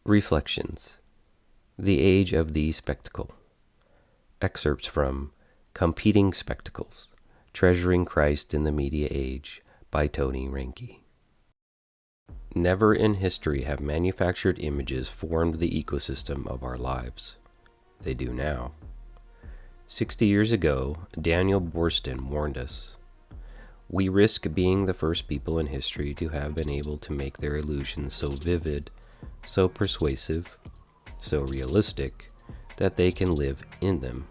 Reflections. The Age of the Spectacle. Excerpts from Competing Spectacles, Treasuring Christ in the Media Age by Tony Reinke. Never in history have manufactured images formed the ecosystem of our lives. They do now. 60 years ago, Daniel Boorstin warned us. We risk being the first people in history to have been able to make their illusions so vivid, so persuasive, so realistic, that they can live in them.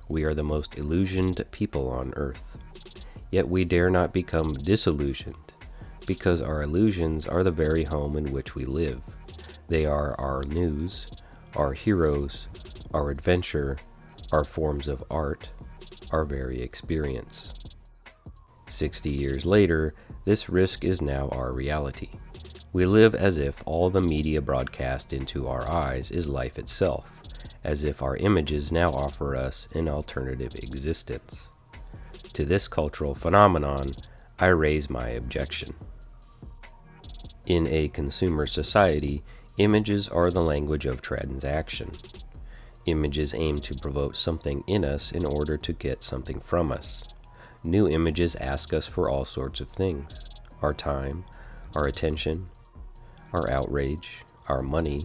We are the most illusioned people on earth. Yet we dare not become disillusioned, because our illusions are the very home in which we live. They are our news, our heroes, our adventure, our forms of art, our very experience. 60 years later, this risk is now our reality. We live as if all the media broadcast into our eyes is life itself, as if our images now offer us an alternative existence. To this cultural phenomenon, I raise my objection. In a consumer society, images are the language of transaction. Images aim to provoke something in us in order to get something from us. New images ask us for all sorts of things: our time, our attention, our outrage, our money,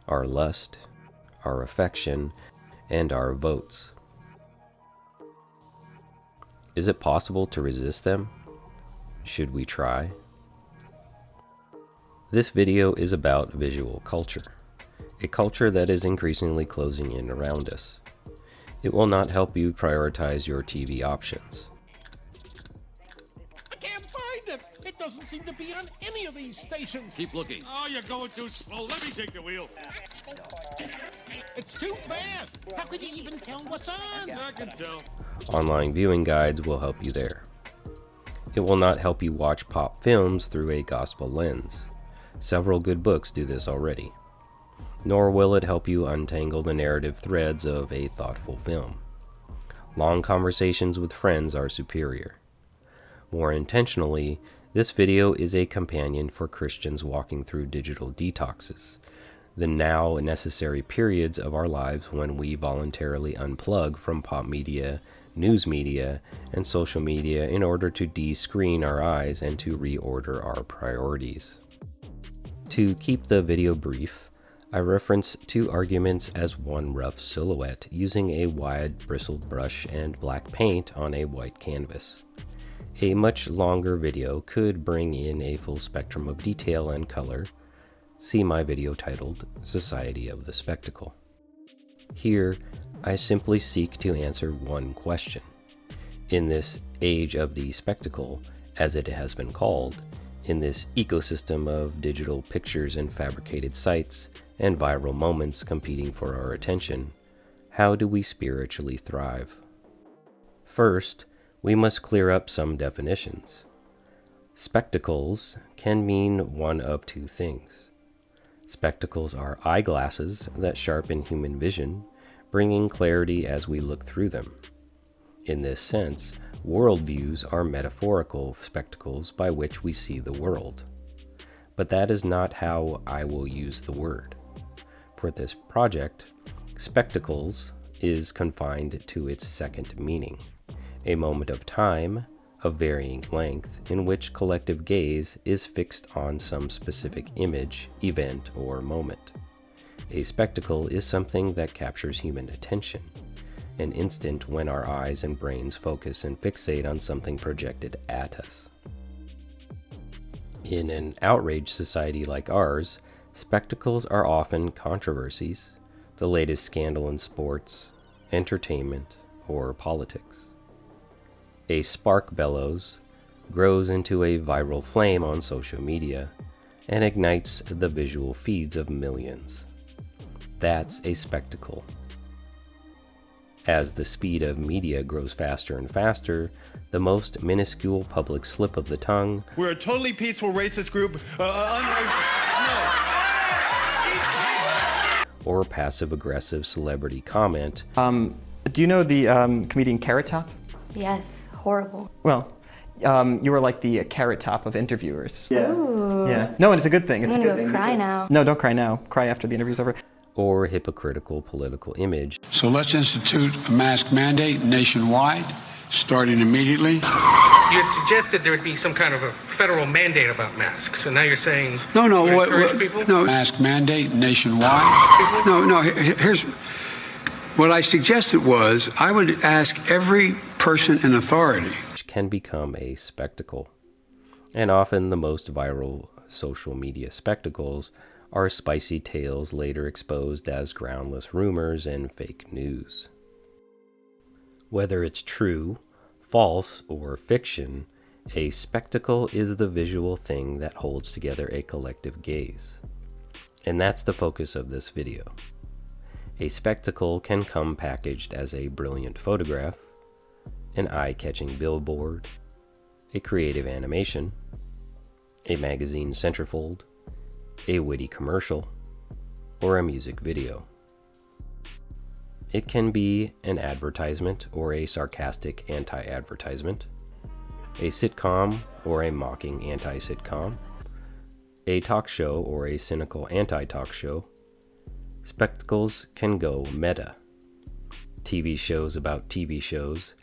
our lust, our affection, and our votes. Is it possible to resist them? Should we try? This video is about visual culture, a culture that is increasingly closing in around us. It will not help you prioritize your TV options. I can't find it! It doesn't seem to be on any of these stations. Keep looking. Oh, you're going too slow. Let me take the wheel. It's too fast! How could you even tell what's on? I can tell. Online viewing guides will help you there. It will not help you watch pop films through a gospel lens. Several good books do this already. Nor will it help you untangle the narrative threads of a thoughtful film. Long conversations with friends are superior. More intentionally, this video is a companion for Christians walking through digital detoxes, the now necessary periods of our lives when we voluntarily unplug from pop media, news media, and social media in order to de-screen our eyes and to reorder our priorities. To keep the video brief, I reference two arguments as one rough silhouette using a wide bristled brush and black paint on a white canvas. A much longer video could bring in a full spectrum of detail and color. See my video titled Society of the Spectacle. Here, I simply seek to answer one question. In this age of the spectacle, as it has been called, in this ecosystem of digital pictures and fabricated sites and viral moments competing for our attention, how do we spiritually thrive? First, we must clear up some definitions. Spectacles can mean one of two things. Spectacles are eyeglasses that sharpen human vision, bringing clarity as we look through them. In this sense, worldviews are metaphorical spectacles by which we see the world. But that is not how I will use the word. For this project, spectacles is confined to its second meaning, a moment of time of varying length in which collective gaze is fixed on some specific image, event, or moment. A spectacle is something that captures human attention, an instant when our eyes and brains focus and fixate on something projected at us. In an outraged society like ours, spectacles are often controversies, the latest scandal in sports, entertainment, or politics. A spark bellows, grows into a viral flame on social media, and ignites the visual feeds of millions. That's a spectacle. As the speed of media grows faster and faster, the most minuscule public slip of the tongue, "We're a totally peaceful racist group, or passive-aggressive celebrity comment, Do you know the comedian Carrot Top? Yes, horrible. Well, You were like the carrot top of interviewers. Yeah. Yeah. No, and it's a good thing. It's I'm a gonna good go thing. cry now. No, don't cry now. Cry after the interview's over. or hypocritical political image. So let's institute a mask mandate nationwide, starting immediately. You had suggested there would be some kind of a federal mandate about masks, so now you're saying encourage people? No, mask mandate nationwide. No, here's what I suggested was I would ask every person in authority. Which can become a spectacle. And often the most viral social media spectacles are spicy tales later exposed as groundless rumors and fake news. Whether it's true, false, or fiction, a spectacle is the visual thing that holds together a collective gaze. And that's the focus of this video. A spectacle can come packaged as a brilliant photograph, an eye-catching billboard, a creative animation, a magazine centerfold, a witty commercial, or a music video. It can be an advertisement or a sarcastic anti-advertisement, a sitcom or a mocking anti-sitcom, a talk show or a cynical anti-talk show. Spectacles can go meta. TV shows about TV shows,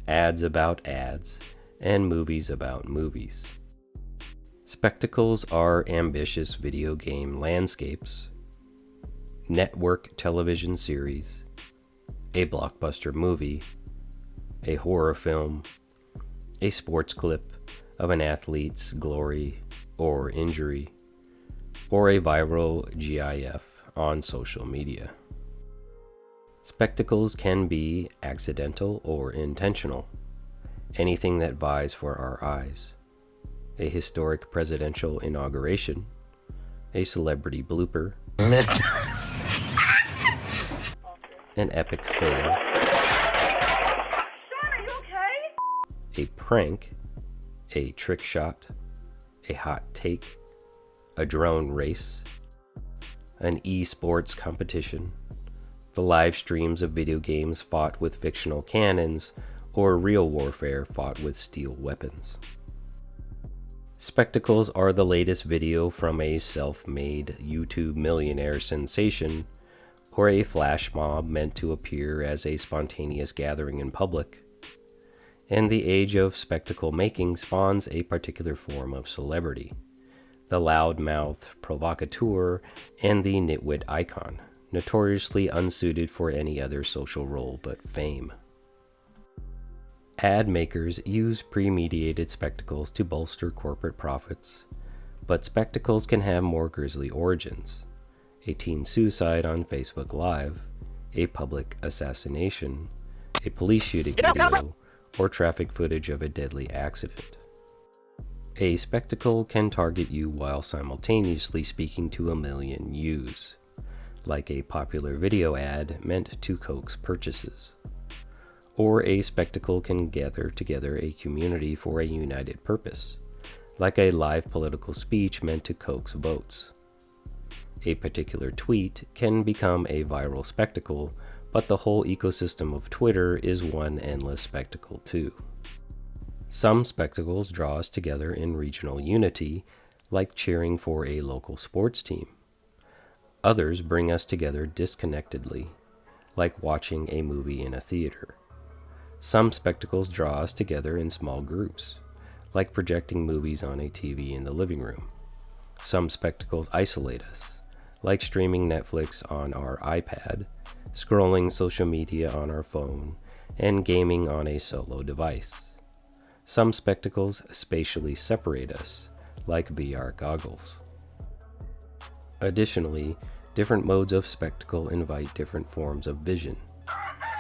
ads about ads, and movies about movies. Spectacles are ambitious video game landscapes, network television series, a blockbuster movie, a horror film, a sports clip of an athlete's glory or injury, or a viral GIF on social media. Spectacles can be accidental or intentional, anything that vies for our eyes. A historic presidential inauguration, a celebrity blooper, an epic fail, a prank, a trick shot, a hot take, a drone race, an esports competition, the live streams of video games fought with fictional cannons, or real warfare fought with steel weapons. Spectacles are the latest video from a self-made YouTube millionaire sensation, or a flash mob meant to appear as a spontaneous gathering in public. And the age of spectacle making spawns a particular form of celebrity, the loudmouth provocateur and the nitwit icon, notoriously unsuited for any other social role but fame. Ad makers use pre-mediated spectacles to bolster corporate profits, but spectacles can have more grisly origins. A teen suicide on Facebook Live, a public assassination, a police shooting video, or traffic footage of a deadly accident. A spectacle can target you while simultaneously speaking to a million yous, like a popular video ad meant to coax purchases. Or a spectacle can gather together a community for a united purpose, like a live political speech meant to coax votes. A particular tweet can become a viral spectacle, but the whole ecosystem of Twitter is one endless spectacle too. Some spectacles draw us together in regional unity, like cheering for a local sports team. Others bring us together disconnectedly, like watching a movie in a theater. Some spectacles draw us together in small groups, like projecting movies on a TV in the living room. Some spectacles isolate us, like streaming Netflix on our iPad, scrolling social media on our phone, and gaming on a solo device. Some spectacles spatially separate us, like VR goggles. Additionally, different modes of spectacle invite different forms of vision.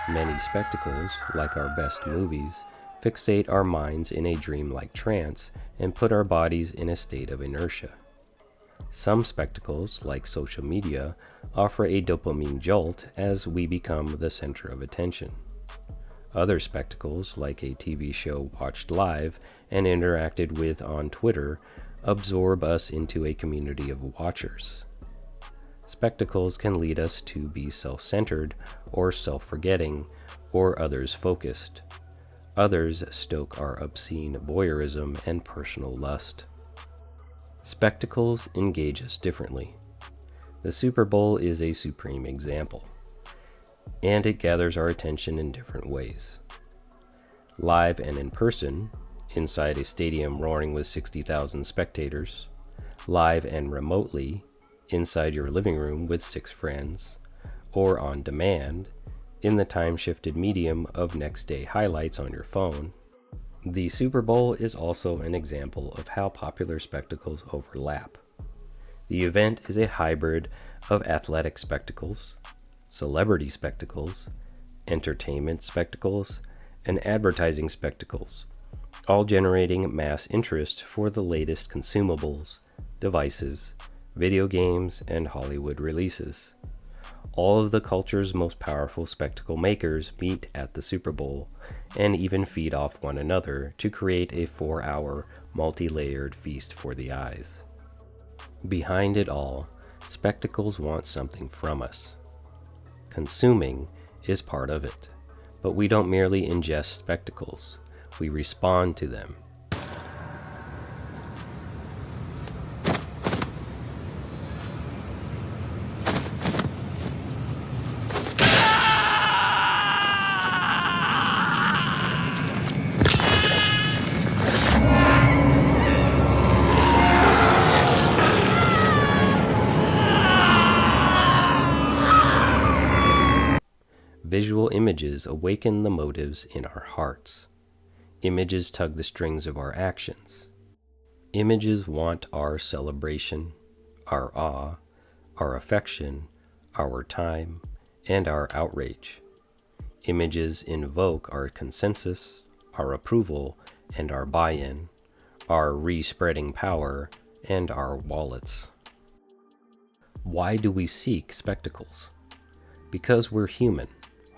Many spectacles, like our best movies, fixate our minds in a dreamlike trance and put our bodies in a state of inertia. Some spectacles, like social media, offer a dopamine jolt as we become the center of attention. Other spectacles, like a TV show watched live and interacted with on Twitter, absorb us into a community of watchers. Spectacles can lead us to be self-centered or self-forgetting or others-focused. Others stoke our obscene voyeurism and personal lust. Spectacles engage us differently. The Super Bowl is a supreme example, and it gathers our attention in different ways. Live and in person, inside a stadium roaring with 60,000 spectators. Live and remotely, inside your living room with 6 friends. Or on demand, in the time-shifted medium of next-day highlights on your phone. The Super Bowl is also an example of how popular spectacles overlap. The event is a hybrid of athletic spectacles, celebrity spectacles, entertainment spectacles, and advertising spectacles, all generating mass interest for the latest consumables, devices, video games, and Hollywood releases. All of the culture's most powerful spectacle makers meet at the Super Bowl and even feed off one another to create a 4-hour, multi-layered feast for the eyes. Behind it all, spectacles want something from us. Consuming is part of it, but we don't merely ingest spectacles, we respond to them. Visual images awaken the motives in our hearts. Images tug the strings of our actions. Images want our celebration, our awe, our affection, our time, and our outrage. Images invoke our consensus, our approval, and our buy-in, our re-spreading power, and our wallets. Why do we seek spectacles? Because we're human,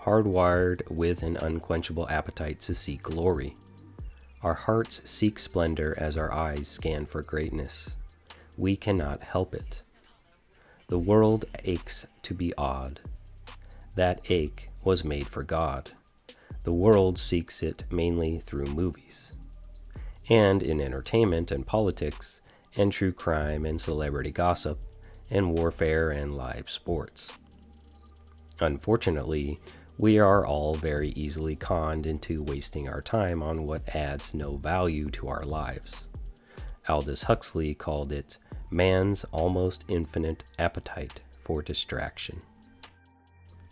hardwired with an unquenchable appetite to seek glory. Our hearts seek splendor as our eyes scan for greatness. We cannot help it. The world aches to be awed. That ache was made for God. The world seeks it mainly through movies, and in entertainment and politics, and true crime and celebrity gossip, and warfare and live sports. Unfortunately, we are all very easily conned into wasting our time on what adds no value to our lives. Aldous Huxley called it man's almost infinite appetite for distraction.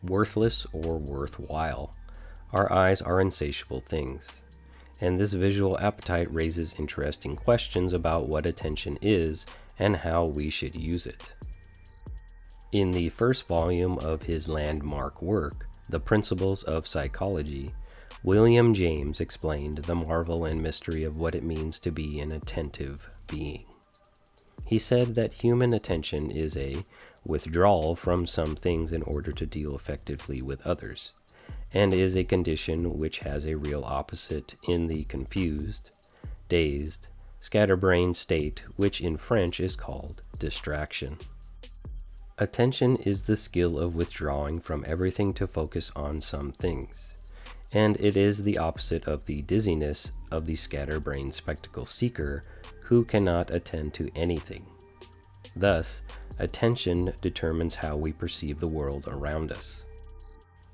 Worthless or worthwhile, our eyes are insatiable things, and this visual appetite raises interesting questions about what attention is and how we should use it. In the first volume of his landmark work, The Principles of Psychology, William James explained the marvel and mystery of what it means to be an attentive being. He said that human attention is a withdrawal from some things in order to deal effectively with others, and is a condition which has a real opposite in the confused, dazed, scatterbrained state which in French is called distraction. Attention is the skill of withdrawing from everything to focus on some things, and it is the opposite of the dizziness of the scatterbrained spectacle seeker who cannot attend to anything. Thus, attention determines how we perceive the world around us.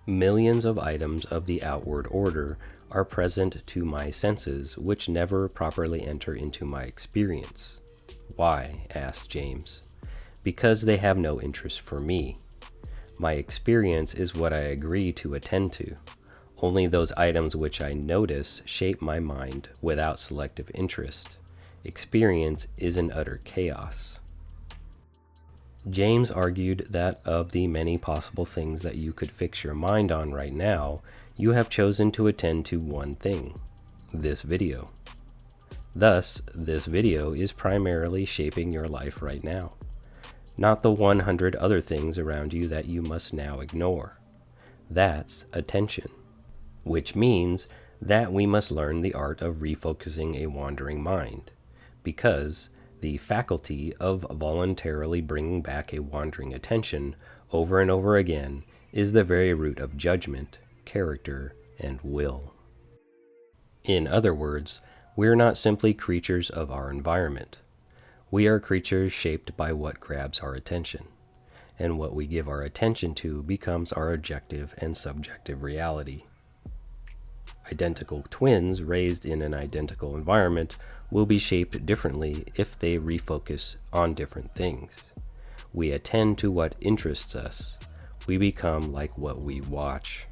Millions of items of the outward order are present to my senses which never properly enter into my experience. Why? Asked James. Because they have no interest for me. My experience is what I agree to attend to. Only those items which I notice shape my mind without selective interest. Experience is an utter chaos. James argued that of the many possible things that you could fix your mind on right now, you have chosen to attend to one thing, this video. Thus, this video is primarily shaping your life right now, not the 100 other things around you that you must now ignore. That's attention, which means that we must learn the art of refocusing a wandering mind, because the faculty of voluntarily bringing back a wandering attention over and over again is the very root of judgment, character, and will. In other words, we're not simply creatures of our environment. We are creatures shaped by what grabs our attention, and what we give our attention to becomes our objective and subjective reality. Identical twins raised in an identical environment will be shaped differently if they refocus on different things. We attend to what interests us. We become like what we watch.